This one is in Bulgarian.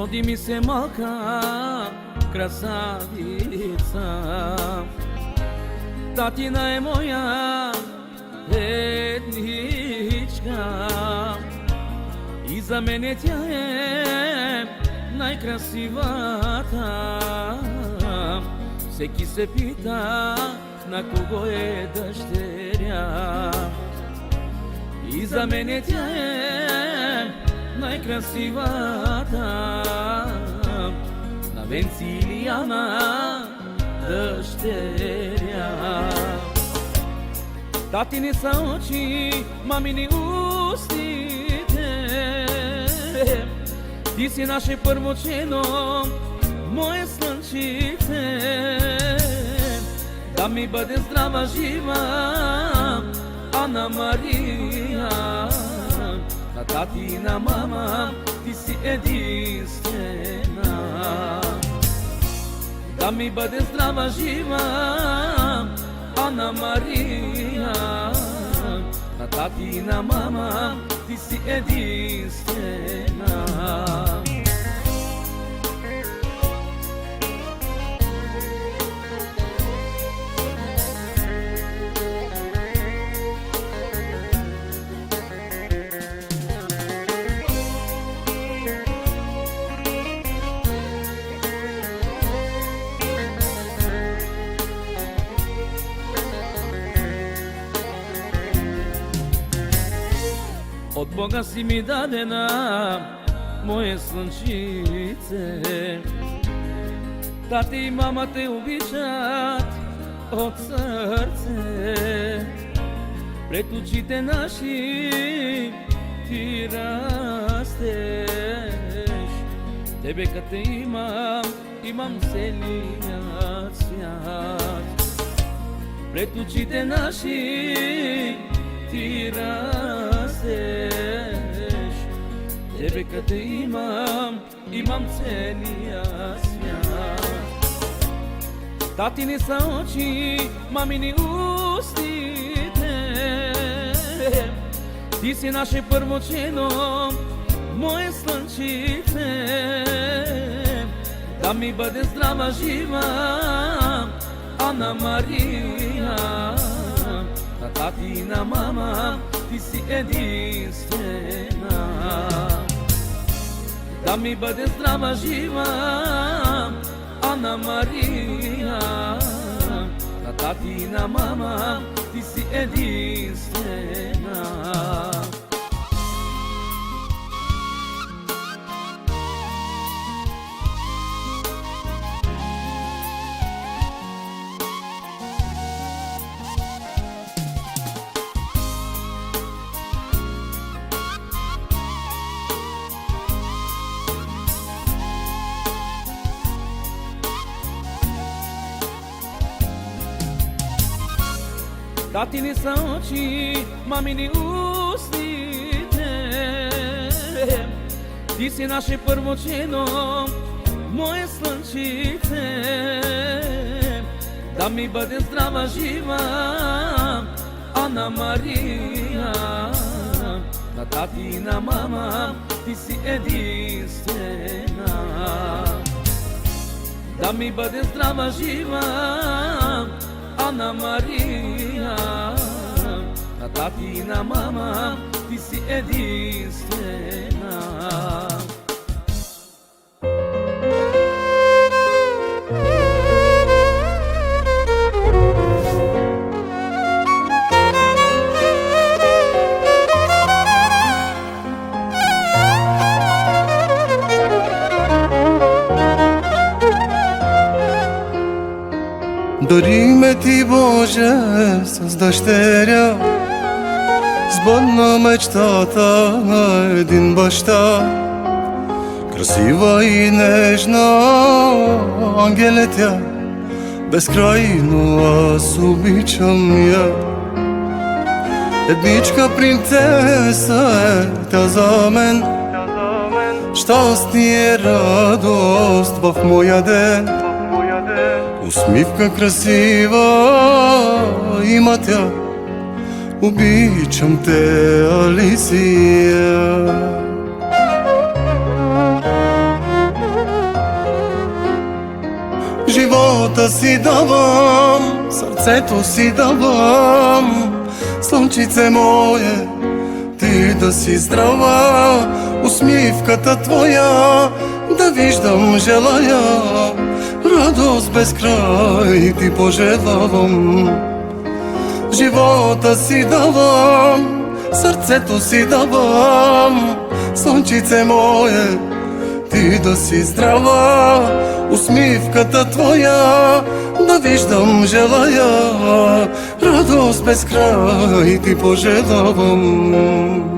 Роди ми се малка красавица, татина е моя едничка и за мене тя е най-красивата. Всеки се пита на кого е дъщеря и за мене тя е най-красивата. На Венци Илияна дъщеря. Татини са очи, мамини устите. Ти си наше първочено, мое слънчице. Да ми бъде здрава, жива Ана Мария. На тати и на мама ти си единствена. Да ми бъде здрава, жива Ана Мария. На тати и на мама ти си единствена. От Бога си ми дадена, мое слънчице. Тати и мама те обичат от сърце. Пред очите наши ти растеш. Тебе като имам целият свят. Пред очите наши ти растеш. Тебе като имам целия свят. Татини са очи, мамини устите. Ти си наше първочено, мое слънчице. Да ми бъде здрава, жива Ана Мария. На тати и на мама ти си единствена. Да ми бъде здрава, жива Ана Мария. На тати и на мама ти си единствена. Татини са очи, мамини устите. Ти си наше първочено, мое слънчице. Да ми бъде здрава, жива Ана Мария. На тати и на мама ти си единствена. Да ми бъде здрава, жива Ана Мария. На тати и на мама ти си единствена. Дори ме ти, Боже, с дъщеря, сбъдна мечтата на един баща. Красива и нежна, ангел е тя, безкрайно аз обичам я. Едничка принцеса е тя за мен, щастие, радост в моя ден. Усмивка красива има тя, обичам те, Алисия. Живота си давам, сърцето си давам, слънчице мое, ти да си здрава, усмивката твоя да виждам желая, радост без край ти пожелавам. Живота си давам, сърцето си давам, слънчице мое, ти да си здрава, усмивката твоя да виждам желая, радост без край ти пожелавам.